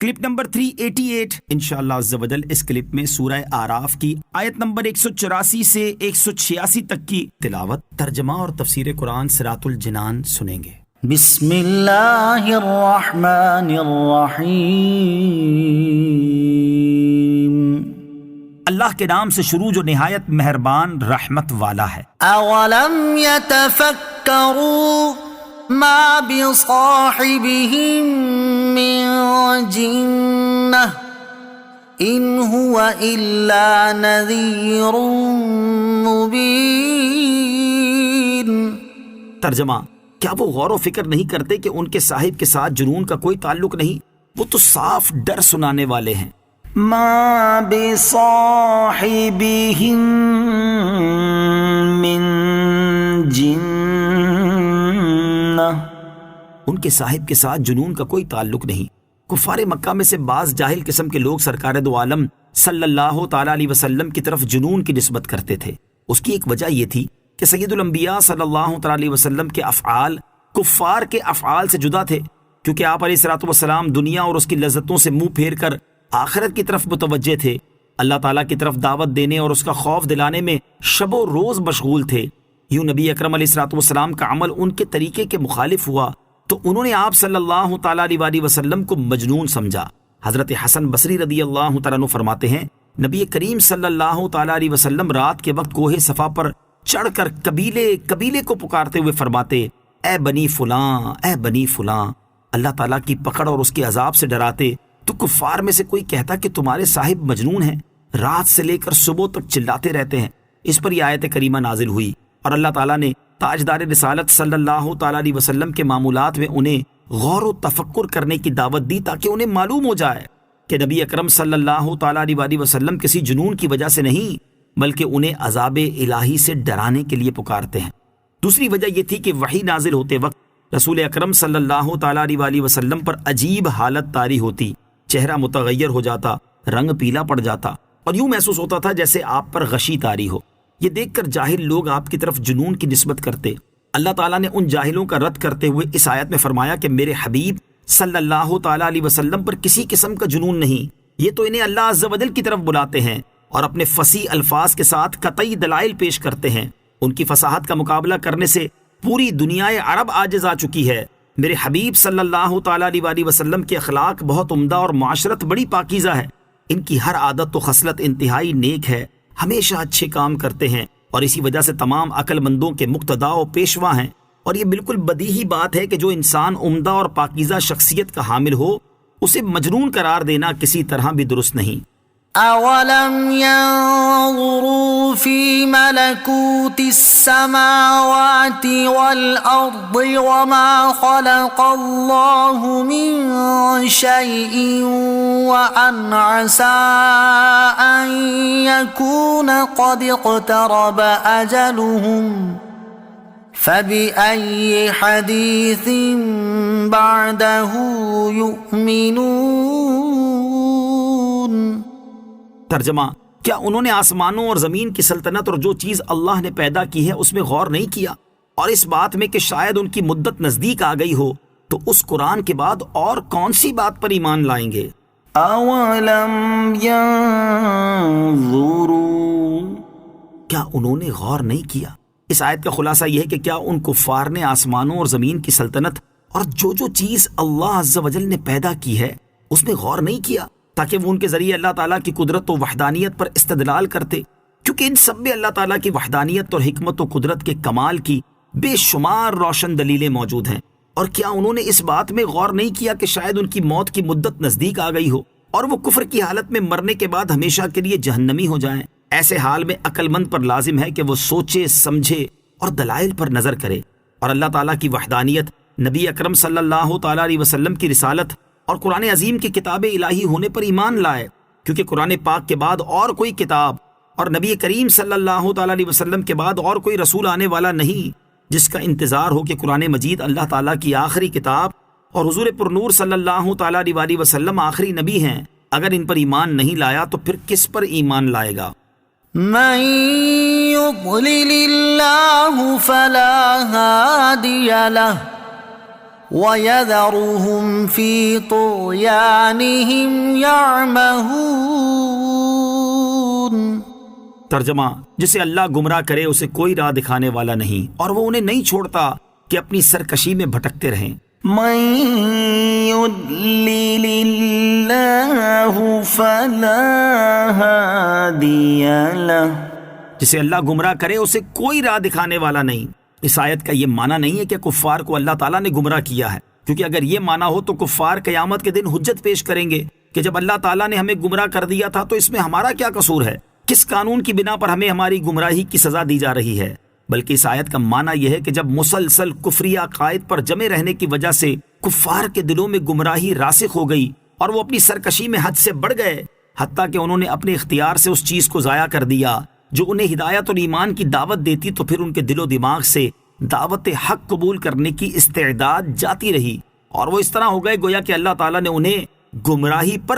Clip number 388 انشاءاللہ عز و جل اس کلپ میں سورہ اعراف کی آیت نمبر 184 سے 186 تک کی تلاوت، ترجمہ اور تفسیر قرآن صراط الجنان سنیں گے۔ بسم اللہ الرحمن الرحیم، اللہ کے نام سے شروع جو نہایت مہربان رحمت والا ہے۔ اولم یتفکروا ما بصاحبهم من جنہ ان هو الا نذیر مبین۔ ترجمہ، کیا وہ غور و فکر نہیں کرتے کہ ان کے صاحب کے ساتھ جنون کا کوئی تعلق نہیں، وہ تو صاف ڈر سنانے والے ہیں۔ ما بصاحبهم من جنہ، ان کے صاحب کے ساتھ جنون کا کوئی تعلق نہیں۔ کفار مکہ میں سے بعض جاہل قسم کے لوگ سرکار دو عالم صلی اللہ تعالی علیہ وسلم کی طرف جنون کی نسبت کرتے تھے۔ اس کی ایک وجہ یہ تھی کہ سید الانبیاء صلی اللہ تعالی علیہ وسلم کے افعال کفار کے افعال سے جدا تھے، کیونکہ آپ علیہ الصلوۃ والسلام دنیا اور اس کی لذتوں سے منہ پھیر کر آخرت کی طرف متوجہ تھے، اللہ تعالیٰ کی طرف دعوت دینے اور اس کا خوف دلانے میں شب و روز مشغول تھے۔ یوں نبی اکرم علیہ الصلوۃ والسلام کا عمل ان کے طریقے کے مخالف ہوا تو انہوں نے آپ صلی اللہ تعالیٰ علیہ وسلم کو مجنون سمجھا۔ حضرت حسن بصری رضی اللہ تعالیٰ عنہ فرماتے ہیں، نبی کریم صلی اللہ تعالیٰ علیہ وسلم رات کے وقت کوہ صفا پر چڑھ کر قبیلے کو پکارتے ہوئے فرماتے، اے بنی فلاں، اے بنی فلاں، اللہ تعالیٰ کی پکڑ اور اس کے عذاب سے ڈراتے تو کفار میں سے کوئی کہتا کہ تمہارے صاحب مجنون ہیں، رات سے لے کر صبح تک چلاتے رہتے ہیں۔ اس پر یہ آیت کریمہ نازل ہوئی اور اللہ تعالیٰ نے تاجدار رسالت صلی اللہ تعالیٰ علیہ وسلم کے معمولات میں انہیں غور و تفکر کرنے کی دعوت دی تاکہ انہیں معلوم ہو جائے کہ نبی اکرم صلی اللہ تعالیٰ علیہ وسلم کسی جنون کی وجہ سے نہیں بلکہ انہیں عذاب الہی سے ڈرانے کے لیے پکارتے ہیں۔ دوسری وجہ یہ تھی کہ وحی نازل ہوتے وقت رسول اکرم صلی اللہ تعالیٰ علیہ وسلم پر عجیب حالت طاری ہوتی، چہرہ متغیر ہو جاتا، رنگ پیلا پڑ جاتا اور یوں محسوس ہوتا تھا جیسے آپ پر غشی طاری ہو۔ یہ دیکھ کر جاہل لوگ آپ کی طرف جنون کی نسبت کرتے۔ اللہ تعالیٰ نے ان جاہلوں کا رد کرتے ہوئے اس آیت میں فرمایا کہ میرے حبیب صلی اللہ تعالیٰ علیہ وسلم پر کسی قسم کا جنون نہیں، یہ تو انہیں اللہ عز و جل کی طرف بلاتے ہیں اور اپنے فصیح الفاظ کے ساتھ قطعی دلائل پیش کرتے ہیں۔ ان کی فصاحت کا مقابلہ کرنے سے پوری دنیا عرب عاجز آ چکی ہے۔ میرے حبیب صلی اللہ تعالیٰ علیہ وسلم کے اخلاق بہت عمدہ اور معاشرت بڑی پاکیزہ ہے، ان کی ہر عادت و خصلت انتہائی نیک ہے، ہمیشہ اچھے کام کرتے ہیں اور اسی وجہ سے تمام عقل مندوں کے مقتدا و پیشوا ہیں، اور یہ بالکل بدیہی بات ہے کہ جو انسان عمدہ اور پاکیزہ شخصیت کا حامل ہو اسے مجنون قرار دینا کسی طرح بھی درست نہیں۔ اولم ينظروا في ملكوت السماوات والارض وما خلق الله من شيء وان عسى ان يكون قد اقترب اجلهم فبأي حديث بعده يؤمنون۔ ترجمہ، کیا انہوں نے آسمانوں اور زمین کی سلطنت اور جو چیز اللہ نے پیدا کی ہے اس میں غور نہیں کیا، اور اس بات میں کہ شاید ان کی مدت نزدیک آ گئی ہو تو اس قرآن کے بعد اور کون سی بات پر ایمان لائیں گے؟ اولم ينظروا، کیا انہوں نے غور نہیں کیا؟ اس آیت کا خلاصہ یہ ہے کہ کیا ان کفار نے آسمانوں اور زمین کی سلطنت اور جو چیز اللہ عز و جل نے پیدا کی ہے اس میں غور نہیں کیا تاکہ وہ ان کے ذریعے اللہ تعالیٰ کی قدرت و وحدانیت پر استدلال کرتے، کیونکہ ان سب میں اللہ تعالیٰ کی وحدانیت اور حکمت و قدرت کے کمال کی بے شمار روشن دلیلیں موجود ہیں۔ اور کیا انہوں نے اس بات میں غور نہیں کیا کہ شاید ان کی موت کی مدت نزدیک آ گئی ہو اور وہ کفر کی حالت میں مرنے کے بعد ہمیشہ کے لیے جہنمی ہو جائیں؟ ایسے حال میں عقل مند پر لازم ہے کہ وہ سوچے سمجھے اور دلائل پر نظر کرے اور اللہ تعالیٰ کی وحدانیت، نبی اکرم صلی اللہ تعالیٰ علیہ وسلم کی رسالت اور قرآن عظیم کی کتاب الہی ہونے پر ایمان لائے، کیونکہ قرآن پاک کے بعد اور کوئی کتاب اور نبی کریم صلی اللہ تعالیٰ علیہ وسلم کے بعد اور کوئی رسول آنے والا نہیں جس کا انتظار ہو کہ قرآن مجید اللہ تعالیٰ کی آخری کتاب اور حضور پرنور صلی اللہ تعالیٰ علیہ وسلم آخری نبی ہیں۔ اگر ان پر ایمان نہیں لایا تو پھر کس پر ایمان لائے گا؟ من يضلل الله فلا هادي له وَيَذَرُهُمْ فِي طُغْيَانِهِمْ يَعْمَهُونَ۔ ترجمہ: جسے اللہ گمراہ کرے اسے کوئی راہ دکھانے والا نہیں اور وہ انہیں نہیں چھوڑتا کہ اپنی سرکشی میں بھٹکتے رہیں۔ مَن يُضْلِلِ اللَّهُ فَلَا هَادِيَ لَهُ۔ جسے اللہ گمراہ کرے اسے کوئی راہ دکھانے والا نہیں۔ اس آیت کا یہ معنی نہیں ہے کہ کفار کو اللہ تعالیٰ نے گمراہ کیا ہے، کیونکہ اگر یہ معنی ہو تو کفار قیامت کے دن حجت پیش کریں گے کہ جب اللہ تعالیٰ نے ہمیں گمراہ کر دیا تھا تو اس میں ہمارا کیا قصور ہے، کس قانون کی بنا پر ہمیں ہماری گمراہی کی سزا دی جا رہی ہے۔ بلکہ اس آیت کا معنی یہ ہے کہ جب مسلسل کفری عقائد پر جمے رہنے کی وجہ سے کفار کے دلوں میں گمراہی راسخ ہو گئی اور وہ اپنی سرکشی میں حد سے بڑھ گئے، حتیٰ کہ انہوں نے اپنے اختیار سے اس چیز کو ضائع کر دیا جو انہیں ہدایت اور ایمان کی دعوت دیتی، تو پھر ان کے دل و دماغ سے دعوت حق قبول کرنے کی استعداد جاتی رہی اور وہ اس طرح ہو گئے گویا کہ اللہ تعالیٰ نے انہیں گمراہی پر